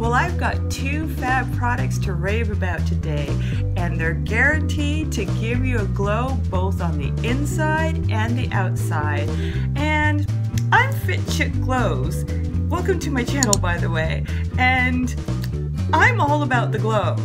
Well, I've got two fab products to rave about today, and they're guaranteed to give you a glow both on the inside and the outside. And I'm FitChickGlows. Welcome to my channel, by the way. And I'm all about the glow.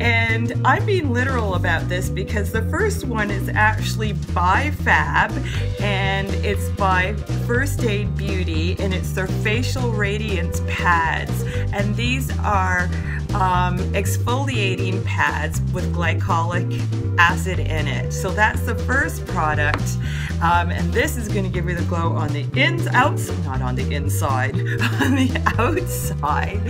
And I'm being literal about this because the first one is actually by FAB, and it's by First Aid Beauty, and it's their facial radiance pads. And these are exfoliating pads with glycolic acid in it. So that's the first product. And this is going to give you the glow on the not on the inside, on the outside.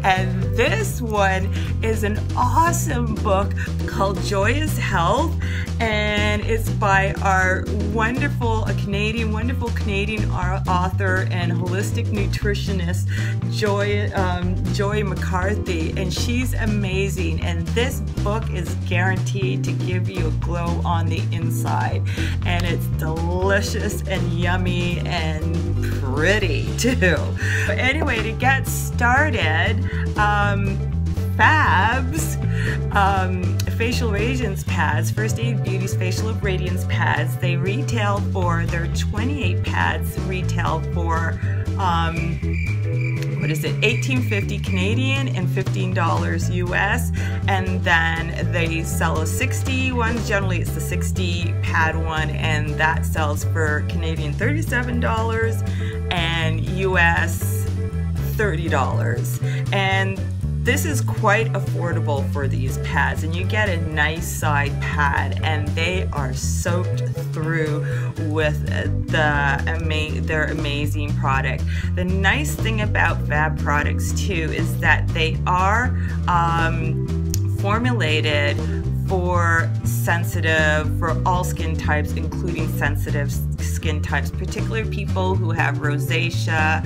And this one is an awesome book called Joyous Health, and it's by our wonderful Canadian author and holistic nutritionist Joy McCarthy, and she's amazing. And this book is guaranteed to give you a glow on the inside, and it's delicious and yummy and pretty too. But anyway, to get started, FAB's facial radiance pads, First Aid Beauty's facial radiance pads, they retail for, their 28 pads retail for what is it, $18.50 Canadian and $15 US, and then they sell a 60 one. Generally it's the 60 pad one, and that sells for Canadian $37 and US $30. And this is quite affordable for these pads, and you get a nice side pad, and they are soaked through with their amazing product. The nice thing about FAB products too is that they are formulated for all skin types, including sensitive skin types, particularly people who have rosacea,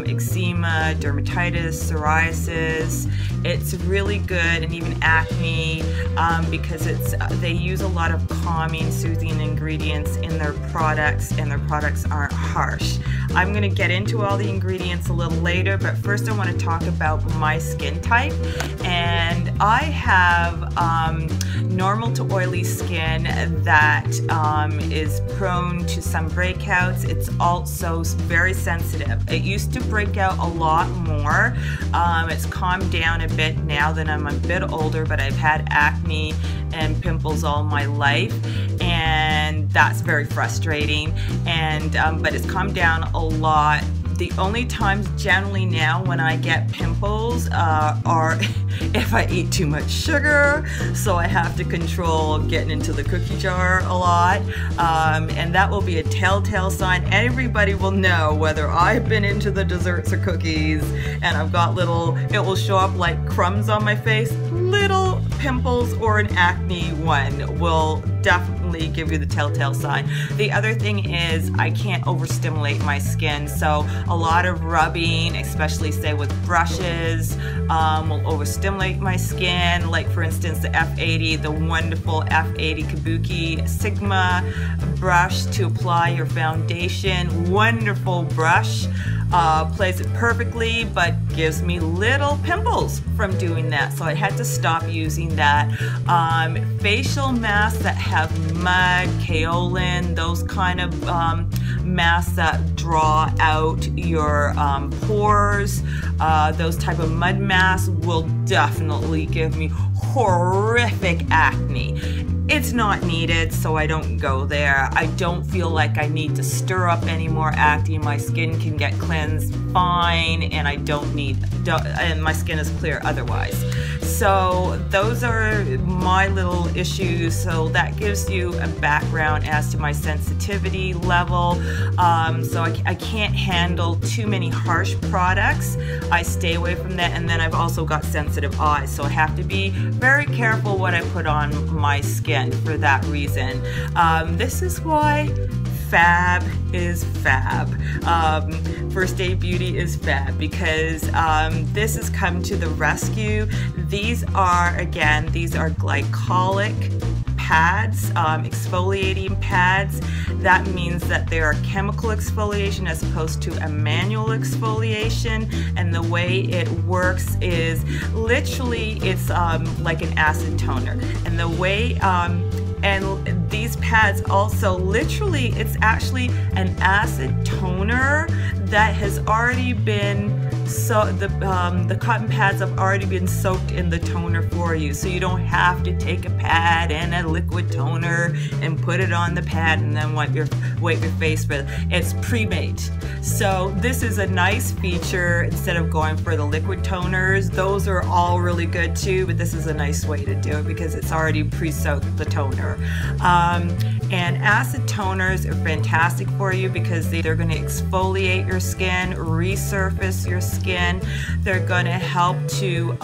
eczema, dermatitis, psoriasis. It's really good, and even acne, because they use a lot of calming, soothing ingredients in their products, and their products aren't harsh. I'm going to get into all the ingredients a little later, but first I want to talk about my skin type. And I have normal to oily skin that is prone to some breakouts. It's also very sensitive. It used to break out a lot more. It's calmed down a bit now that I'm a bit older, but I've had acne and pimples all my life, and that's very frustrating. And but it's calmed down a lot. The only times generally now when I get pimples are if I eat too much sugar, so I have to control getting into the cookie jar a lot, and that will be a telltale sign. Everybody will know whether I've been into the desserts or cookies, and I've got it will show up like crumbs on my face. Little pimples or an acne one will definitely give you the telltale sign. The other thing is I can't overstimulate my skin, so a lot of rubbing, especially say with brushes, will overstimulate my skin. Like for instance the F80, the wonderful F80 Kabuki Sigma brush to apply your foundation. Wonderful brush. Plays it perfectly, but gives me little pimples from doing that, so I had to stop using that. Facial masks that have mud, kaolin, those kind of masks that draw out your pores, those type of mud masks will definitely give me horrific acne. It's not needed, so I don't go there. I don't feel like I need to stir up any more acne. My skin can get cleansed fine, and I don't need, and my skin is clear otherwise. So those are my little issues. So that gives you a background as to my sensitivity level. So I can't handle too many harsh products. I stay away from that, and then I've also got sensitive eyes, so I have to be very careful what I put on my skin for that reason. This is why FAB is FAB. First Aid Beauty is FAB, because this has come to the rescue. These are glycolic pads, exfoliating pads. That means that they are chemical exfoliation as opposed to a manual exfoliation, and the way it works is literally it's like an acid toner, and the way and these pads also literally it's actually an acid toner that has already been the cotton pads have already been soaked in the toner for you, so you don't have to take a pad and a liquid toner and put it on the pad and then wipe your face with it. It's pre-made. So this is a nice feature instead of going for the liquid toners. Those are all really good too, but this is a nice way to do it because it's already pre-soaked the toner. And acid toners are fantastic for you because they're going to exfoliate your skin, resurface your skin. They're going to help to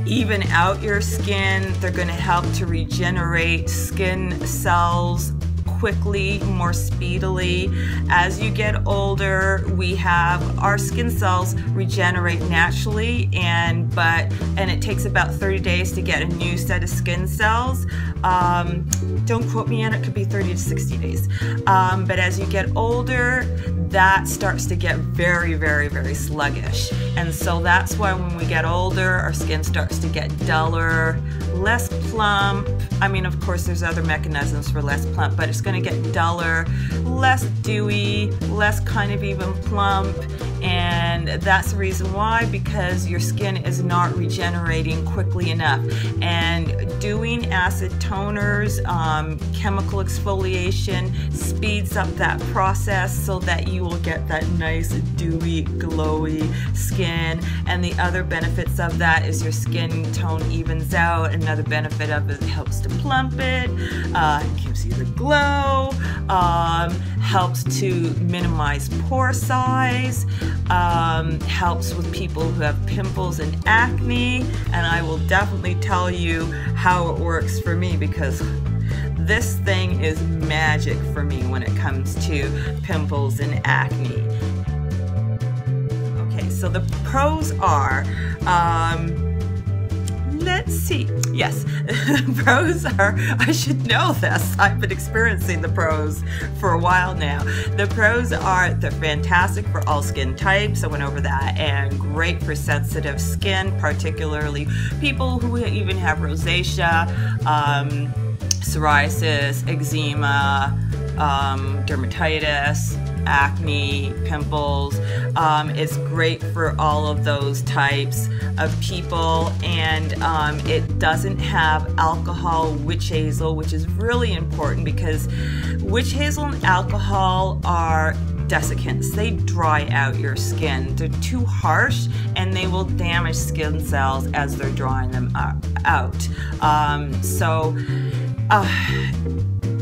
even out your skin. They're going to help to regenerate skin cells quickly, more speedily. As you get older, we have our skin cells regenerate naturally, and it takes about 30 days to get a new set of skin cells. Don't quote me on it, could be 30 to 60 days. But as you get older, that starts to get very, very, very sluggish. And so that's why when we get older, our skin starts to get duller, less plump. I mean, of course, there's other mechanisms for less plump, but it's going to get duller, less dewy, less kind of even plump. And that's the reason why, because your skin is not regenerating quickly enough. And doing acid toners, chemical exfoliation speeds up that process so that you will get that nice dewy, glowy skin. And the other benefits of that is your skin tone evens out. Another benefit of it helps to plump it, gives you the glow, helps to minimize pore size, helps with people who have pimples and acne, and I will definitely tell you how it works for me because this thing is magic for me when it comes to pimples and acne. Okay, so the pros are, let's see. Yes, pros are, I should know this. I've been experiencing the pros for a while now. The pros are they're fantastic for all skin types. I went over that, and great for sensitive skin, particularly people who even have rosacea, psoriasis, eczema, dermatitis, acne, pimples. It's great for all of those types of people, and it doesn't have alcohol, witch hazel, which is really important because witch hazel and alcohol are desiccants. They dry out your skin. They're too harsh and they will damage skin cells as they're drying them out.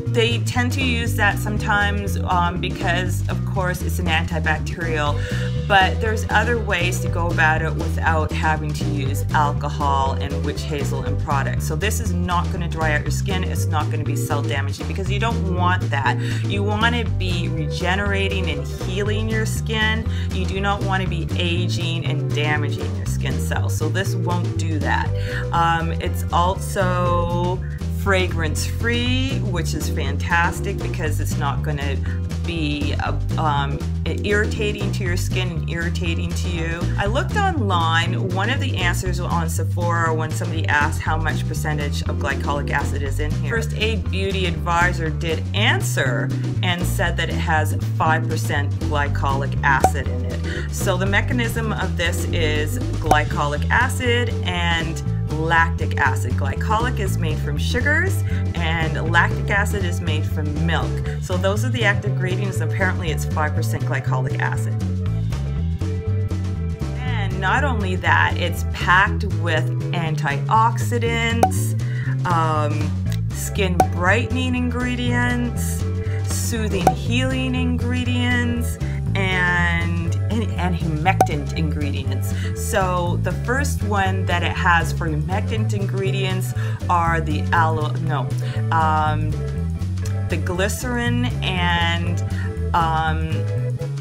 They tend to use that sometimes because, of course, it's an antibacterial, but there's other ways to go about it without having to use alcohol and witch hazel in products. So this is not going to dry out your skin. It's not going to be cell damaging because you don't want that. You want to be regenerating and healing your skin. You do not want to be aging and damaging your skin cells. So this won't do that. It's also fragrance free, which is fantastic because it's not going to be irritating to your skin and irritating to you. I looked online. One of the answers on Sephora when somebody asked how much percentage of glycolic acid is in here, First Aid Beauty Advisor did answer and said that it has 5% glycolic acid in it. So the mechanism of this is glycolic acid and lactic acid. Glycolic is made from sugars and lactic acid is made from milk. So those are the active ingredients. Apparently it's 5% glycolic acid. And not only that, it's packed with antioxidants, skin brightening ingredients, soothing healing ingredients, and humectant ingredients. So the first one that it has for humectant ingredients are the glycerin and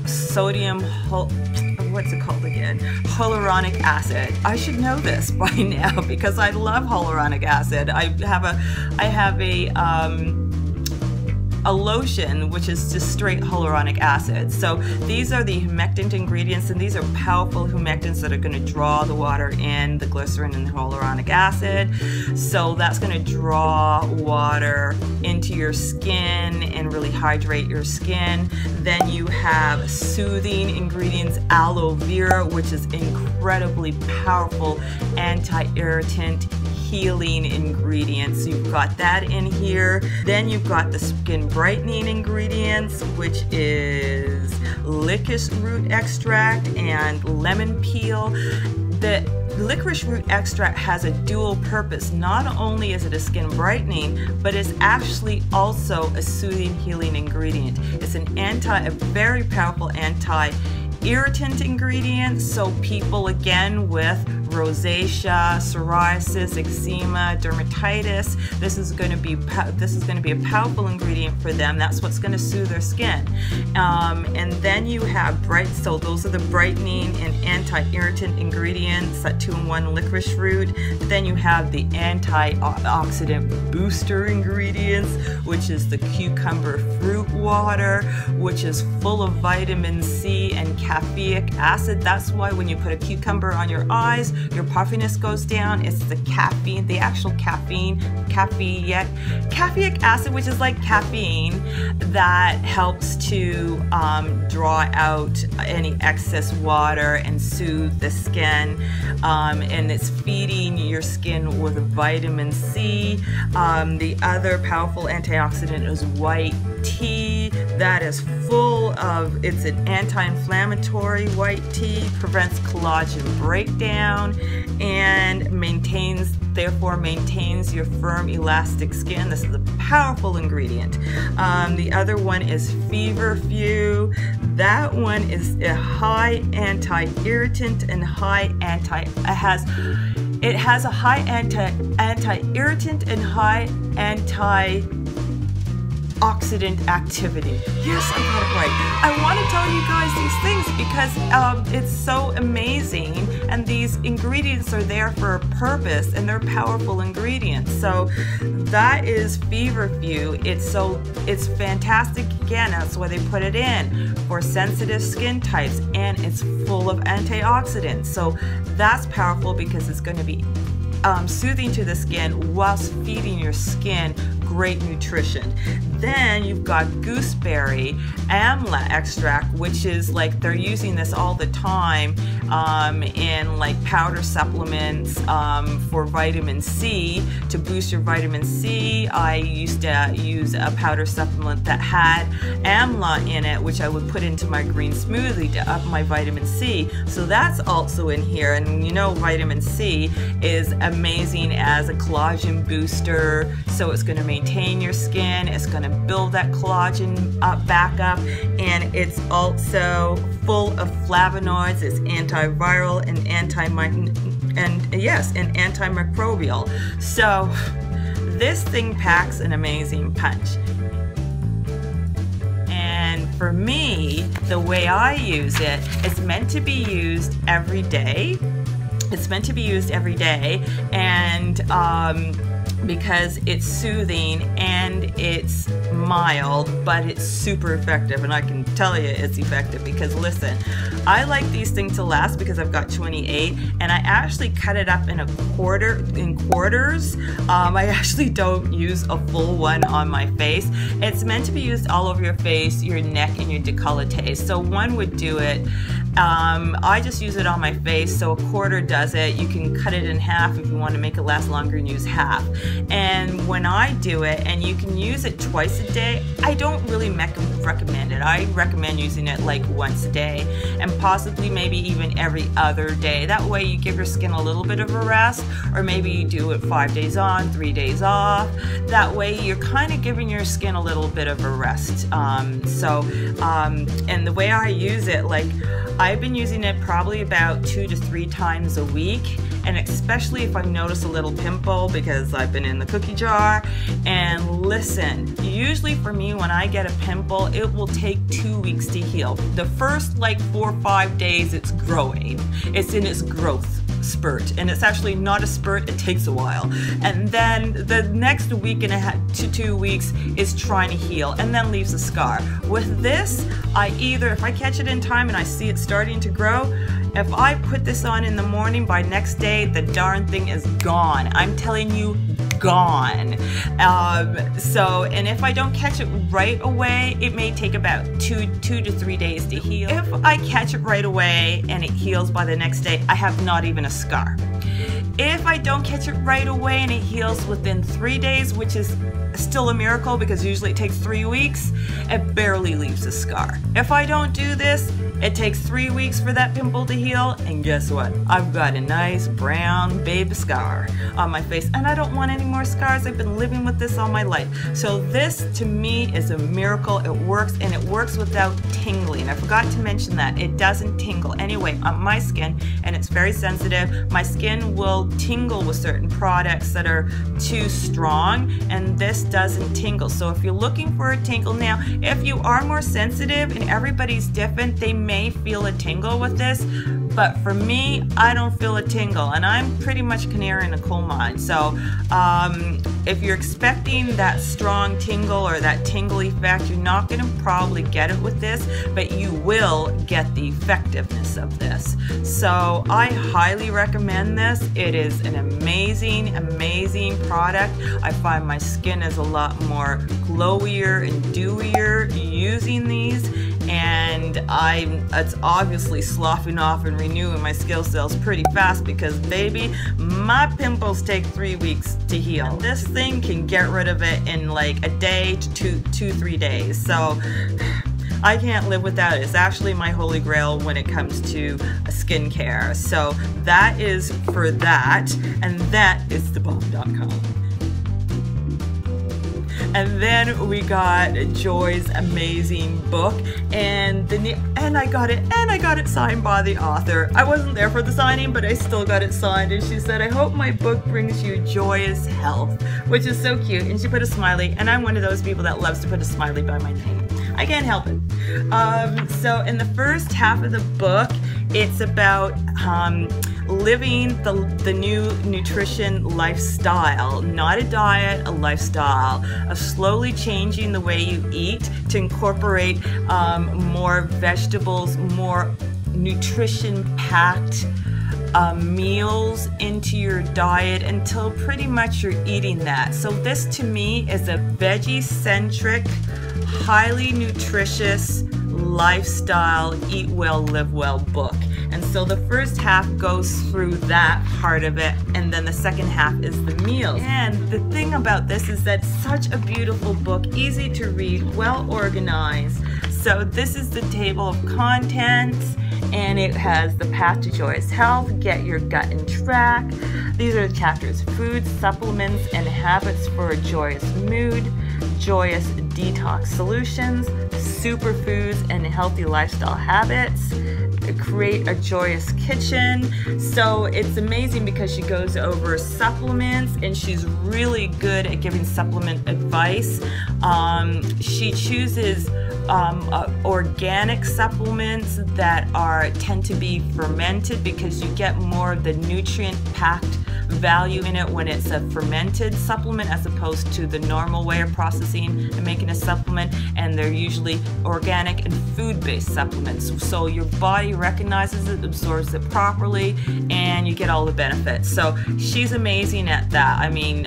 sodium, what's it called again? Hyaluronic acid. I should know this by now because I love hyaluronic acid. I have a lotion which is just straight hyaluronic acid. So these are the humectant ingredients, and these are powerful humectants that are going to draw the water in, the glycerin and the hyaluronic acid. So that's going to draw water into your skin and really hydrate your skin. Then you have soothing ingredients, aloe vera, which is incredibly powerful anti-irritant healing ingredients. You've got that in here. Then you've got the skin brightening ingredients, which is licorice root extract and lemon peel. The licorice root extract has a dual purpose. Not only is it a skin brightening, but it's actually also a soothing healing ingredient. It's a very powerful anti-irritant ingredient. So people, again, with rosacea, psoriasis, eczema, dermatitis, this is going to be a powerful ingredient for them. That's what's going to soothe their skin. And then you have so those are the brightening and anti-irritant ingredients, that 2-in-1 licorice root. Then you have the antioxidant booster ingredients, which is the cucumber fruit water, which is full of vitamin C and caffeic acid. That's why when you put a cucumber on your eyes, your puffiness goes down. It's the caffeine, the actual caffeic acid, which is like caffeine, that helps to draw out any excess water and soothe the skin. And it's feeding your skin with vitamin C. The other powerful antioxidant is white tea. That is full of, it's an anti-inflammatory white tea, prevents collagen breakdown, and therefore maintains your firm, elastic skin. This is a powerful ingredient. The other one is feverfew. That one is a high anti-irritant and it has a high anti-irritant and high antioxidant activity. Yes, I got it right. I want to tell you guys these things because it's so amazing, and these ingredients are there for a purpose, and they're powerful ingredients. So that is feverfew. It's fantastic. Again, that's why they put it in for sensitive skin types, and it's full of antioxidants. So that's powerful because it's going to be soothing to the skin whilst feeding your skin great nutrition. Then you've got gooseberry amla extract, which is like, they're using this all the time in like powder supplements for vitamin C, to boost your vitamin C. I used to use a powder supplement that had amla in it, which I would put into my green smoothie to up my vitamin C. So that's also in here. And you know, vitamin C is amazing as a collagen booster. So it's going to maintain your skin, it's going to build that collagen back up, and it's also full of flavonoids. It's antiviral and antimicrobial. So this thing packs an amazing punch. And for me, the way I use it, it's meant to be used every day. It's meant to be used every day, and because it's soothing and it's mild, but it's super effective. And I can tell you it's effective because, listen, I like these things to last because I've got 28, and I actually cut it up in quarters. I actually don't use a full one on my face. It's meant to be used all over your face, your neck, and your décolleté. So one would do it. I just use it on my face, so a quarter does it. You can cut it in half if you want to make it last longer and use half. And when I do it, and you can use it twice a day, I don't really recommend it. I recommend using it like once a day, and possibly maybe even every other day. That way you give your skin a little bit of a rest, or maybe you do it 5 days on, 3 days off. That way you're kind of giving your skin a little bit of a rest. And the way I use it, like, I've been using it probably about 2 to 3 times a week, and especially if I notice a little pimple, because I've been in the cookie jar. And listen, usually for me, when I get a pimple, it will take 2 weeks to heal. The first like 4 or 5 days it's growing. It's in its growth spurt, and it's actually not a spurt, it takes a while. And then the next week and a half to 2 weeks is trying to heal and then leaves a scar. With this, if I catch it in time and I see it starting to grow, if I put this on in the morning, by next day the darn thing is gone. I'm telling you, gone. And if I don't catch it right away, it may take about 2 to 3 days to heal. If I catch it right away and it heals by the next day, I have not even a scar. If I don't catch it right away and it heals within 3 days, which is still a miracle because usually it takes 3 weeks, it barely leaves a scar. If I don't do this, it takes 3 weeks for that pimple to heal, and guess what? I've got a nice brown baby scar on my face, and I don't want any more scars. I've been living with this all my life. So this, to me, is a miracle. It works, and it works without tingling. I forgot to mention that. It doesn't tingle anyway on my skin, and it's very sensitive. My skin will tingle with certain products that are too strong, and this doesn't tingle. So if you're looking for a tingle now, if you are more sensitive, and everybody's different, they may feel a tingle with this, but for me, I don't feel a tingle, and I'm pretty much canary in a coal mine. So if you're expecting that strong tingle or that tingle effect, you're not going to probably get it with this, but you will get the effectiveness of this. So I highly recommend this. It is an amazing, amazing product. I find my skin is a lot more glowier and dewier using these, and it's obviously sloughing off and renewing my skin cells pretty fast because, baby, my pimples take 3 weeks to heal. And this thing can get rid of it in like a day to 3 days. So I can't live without it. It's actually my holy grail when it comes to skincare. So that is for that, and that is thebomb.com. And then we got Joy's amazing book, and I got it signed by the author. I wasn't there for the signing, but I still got it signed, and she said, "I hope my book brings you joyous health," which is so cute. And she put a smiley, and I'm one of those people that loves to put a smiley by my name. I can't help it. So in the first half of the book, it's about living the new nutrition lifestyle, not a diet, a lifestyle, of slowly changing the way you eat to incorporate more vegetables, more nutrition-packed meals into your diet until pretty much you're eating that. So this to me is a veggie-centric, highly nutritious lifestyle, eat well, live well book. And so the first half goes through that part of it, and then the second half is the meals. And the thing about this is that it's such a beautiful book, easy to read, well organized. So this is the table of contents, and it has the path to joyous health, get your gut in track. These are the chapters: food, supplements, and habits for a joyous mood, joyous detox solutions, superfoods and healthy lifestyle habits, create a joyous kitchen. So it's amazing because she goes over supplements, and she's really good at giving supplement advice. She chooses organic supplements that tend to be fermented because you get more of the nutrient-packed value in it when it's a fermented supplement as opposed to the normal way of processing and making a supplement. And they're usually organic and food-based supplements, so your body recognizes it, absorbs it properly, and you get all the benefits. So she's amazing at that. I mean,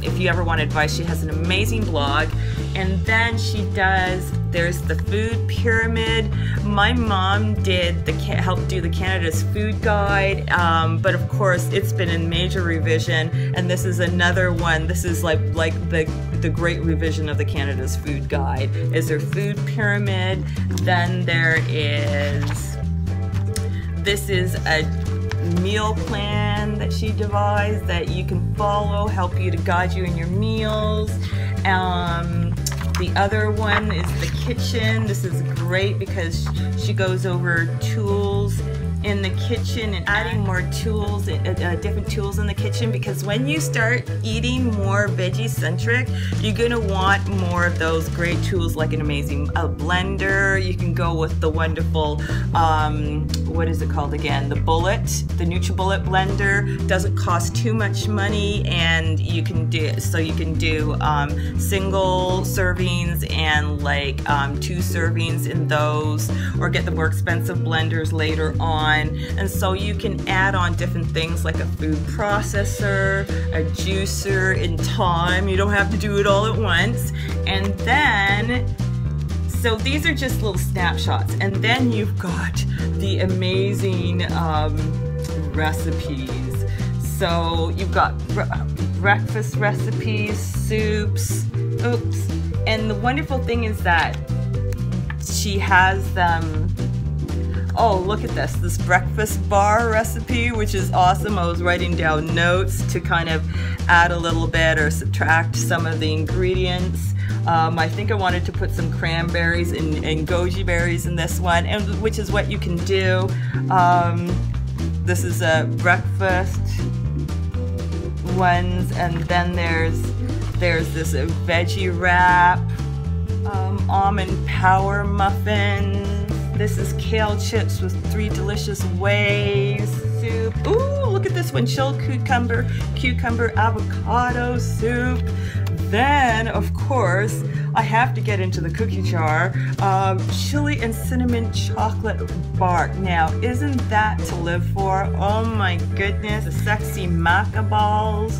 if you ever want advice, she has an amazing blog. And then there's the food pyramid. My mom helped do the Canada's food guide, but of course it's been in major revision, and this is another one. This is like the great revision of the Canada's food guide. Is their food pyramid. Then this is a meal plan that she devised that you can follow, help you to guide you in your meals. The other one is the kitchen. This is great because she goes over tools in the kitchen and adding more tools, different tools in the kitchen, because when you start eating more veggie-centric, you're gonna want more of those great tools like an amazing blender. You can go with the wonderful, what is it called again? The NutriBullet blender. Doesn't cost too much money, and you can do single servings and like 2 servings in those, or get the more expensive blenders later on. And so you can add on different things like a food processor, a juicer in time. You don't have to do it all at once. And then, so these are just little snapshots. And then you've got the amazing recipes. So you've got breakfast recipes, soups, and the wonderful thing is that she has them. Oh, look at this breakfast bar recipe, which is awesome. I was writing down notes to kind of add a little bit or subtract some of the ingredients. I think I wanted to put some cranberries and goji berries in this one, and which is what you can do. This is a breakfast ones, and then there's this veggie wrap, almond power muffins. This is kale chips with 3 delicious ways. Soup. Ooh, look at this one, chilled cucumber avocado soup. Then, of course, I have to get into the cookie jar. Chili and cinnamon chocolate bar. Now, isn't that to live for? Oh my goodness, the sexy maca balls.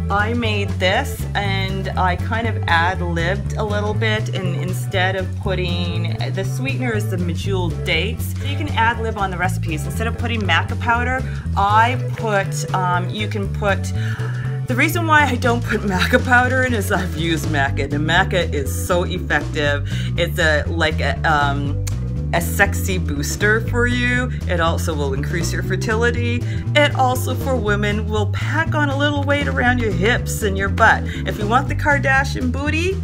I made this and I kind of ad-libbed a little bit, and instead of putting, the sweetener is the medjool dates. So you can ad-lib on the recipes. Instead of putting maca powder, I put, you can put, the reason why I don't put maca powder in is I've used maca. The maca is so effective. It's a sexy booster for you. It also will increase your fertility. It also, for women, will pack on a little weight around your hips and your butt. If you want the Kardashian booty,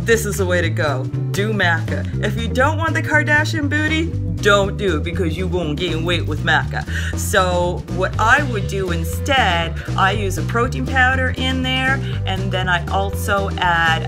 this is the way to go. Do maca. If you don't want the Kardashian booty, don't do it, because you won't gain weight with maca. So what I would do instead, I use a protein powder in there, and then I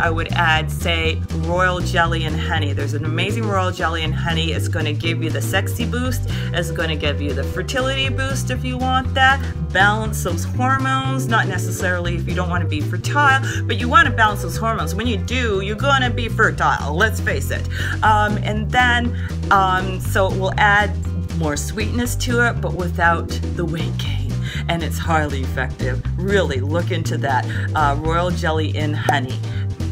would add, say, royal jelly and honey. There's an amazing royal jelly and honey. It's going to give you the sexy boost. It's going to give you the fertility boost if you want that. Balance those hormones, not necessarily if you don't want to be fertile, but you want to balance those hormones. When you do, you're going to be fertile, let's face it. And then, so it will add more sweetness to it, but without the weight gain. And it's highly effective. Really look into that. Royal jelly in honey.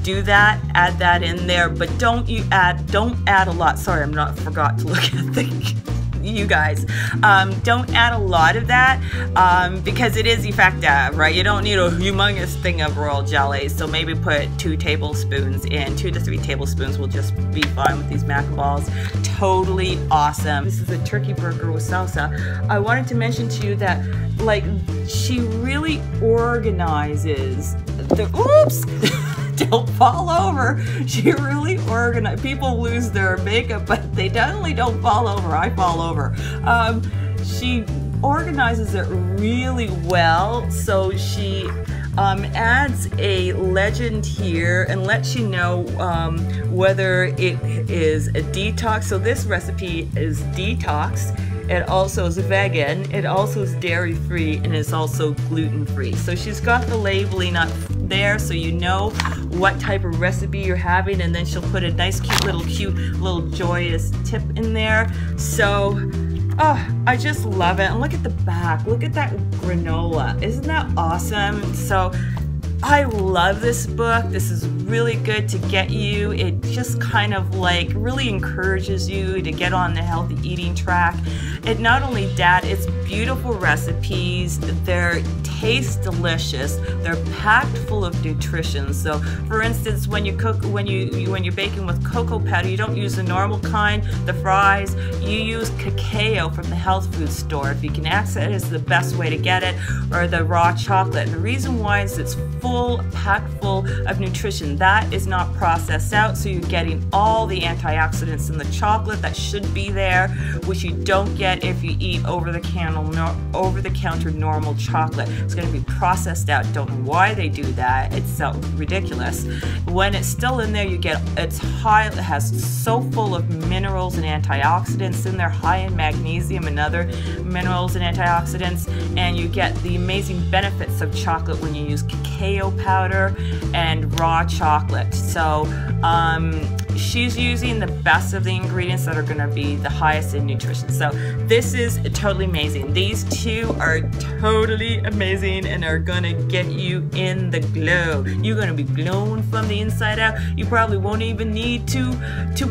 Do that, add that in there, but don't add a lot. Sorry, forgot to look at the you guys. Don't add a lot of that because it is effective, right? You don't need a humongous thing of royal jelly, so maybe put 2 tablespoons in. 2 to 3 tablespoons will just be fine with these maca balls. Totally awesome. This is a turkey burger with salsa. I wanted to mention to you that, like, she really organizes the, oops! Don't fall over. She really organized. People lose their makeup, but they definitely don't fall over. I fall over. She organizes it really well. So she adds a legend here and lets you know whether it is a detox. So this recipe is detox. It also is vegan, it also is dairy-free, and it's also gluten-free. So she's got the labeling up there so you know what type of recipe you're having, and then she'll put a nice cute little joyous tip in there. So, oh, I just love it. And look at the back, look at that granola. Isn't that awesome? So, I love this book. This is really good to get you. It just kind of like really encourages you to get on the healthy eating track. It not only that, it's beautiful recipes. They're taste delicious. They're packed full of nutrition. So, for instance, when you cook, when you're baking with cocoa powder, you don't use the normal kind, the fries. You use cacao from the health food store. If you can access it, it's the best way to get it, or the raw chocolate. And the reason why is it's packed full of nutrition. That is not processed out, so you're getting all the antioxidants in the chocolate that should be there, which you don't get get if you eat over-the-counter normal chocolate. It's going to be processed out. Don't know why they do that. It's so ridiculous. When it's still in there, you get, it's high, it has so full of minerals and antioxidants in there, high in magnesium and other minerals and antioxidants, and you get the amazing benefits of chocolate when you use cacao powder and raw chocolate. So she's using the best of the ingredients that are going to be the highest in nutrition. So this is totally amazing. These two are totally amazing and are going to get you in the glow. You're going to be glowing from the inside out. You probably won't even need to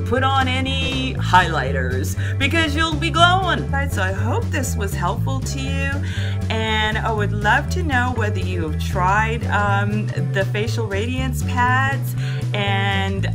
put on any highlighters because you'll be glowing. So I hope this was helpful to you, and I would love to know whether you have tried the facial radiance pads, and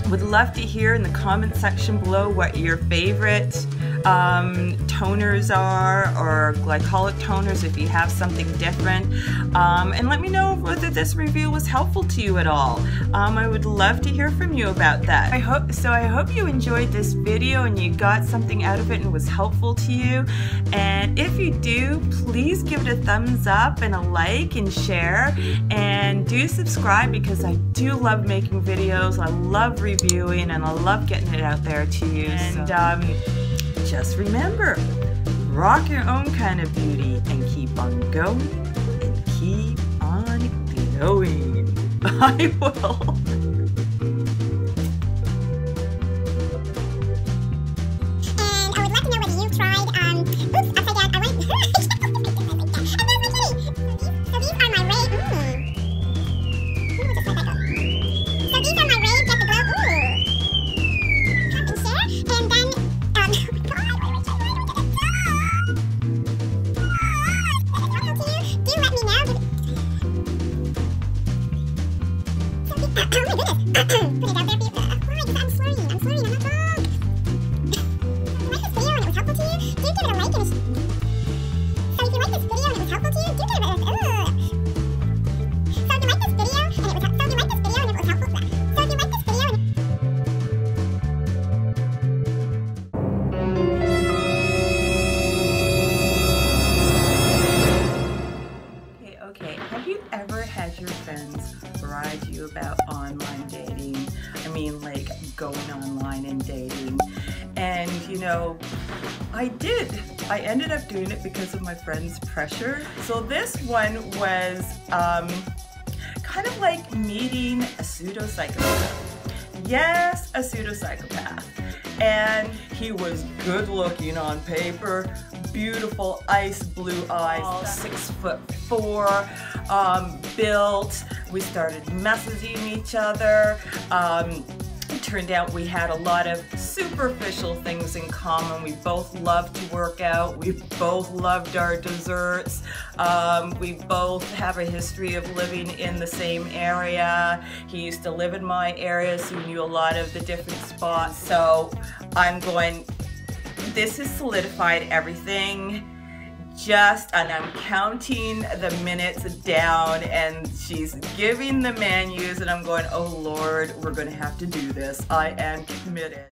would love to hear in the comment section below what your favorite toners are, or glycolic toners if you have something different, and let me know whether this review was helpful to you at all. I would love to hear from you about that. I hope you enjoyed this video and you got something out of it and was helpful to you, and if you do, please give it a thumbs up and a like and share, and do subscribe because I do love making videos. I love reviewing and I love getting it out there to you. And just remember, rock your own kind of beauty and keep on going and keep on glowing. I will. And I would love to know whether you've tried, oops, upside down, I went, so these are my rave, just let that go. So these are my rave, get the glow, and share, and then, oh my god, do let me know. Oh my goodness, put it out there for you. Why? Because I'm slurring, I'm not drunk. If you like this video and it was helpful to you, do give it a like and so if you like this video and it was helpful to you, do give it a, so if you like this video and it was helpful, so if you like this video and it was helpful, so if you like this video and Okay, have you ever had your friends ride you about online dating? I mean, like going online and dating. And you know, I did. I ended up doing it because of my friend's pressure. So this one was kind of like meeting a pseudo-psychopath. Yes, a pseudo-psychopath. And he was good looking on paper, beautiful ice blue eyes, 6'4", built. We started messaging each other. It turned out we had a lot of superficial things in common. We both loved to work out. We both loved our desserts. We both have a history of living in the same area. He used to live in my area, so he knew a lot of the different spots. So I'm going, this has solidified everything. And I'm counting the minutes down, and she's giving the menus, and I'm going, oh Lord, we're going to have to do this. I am committed.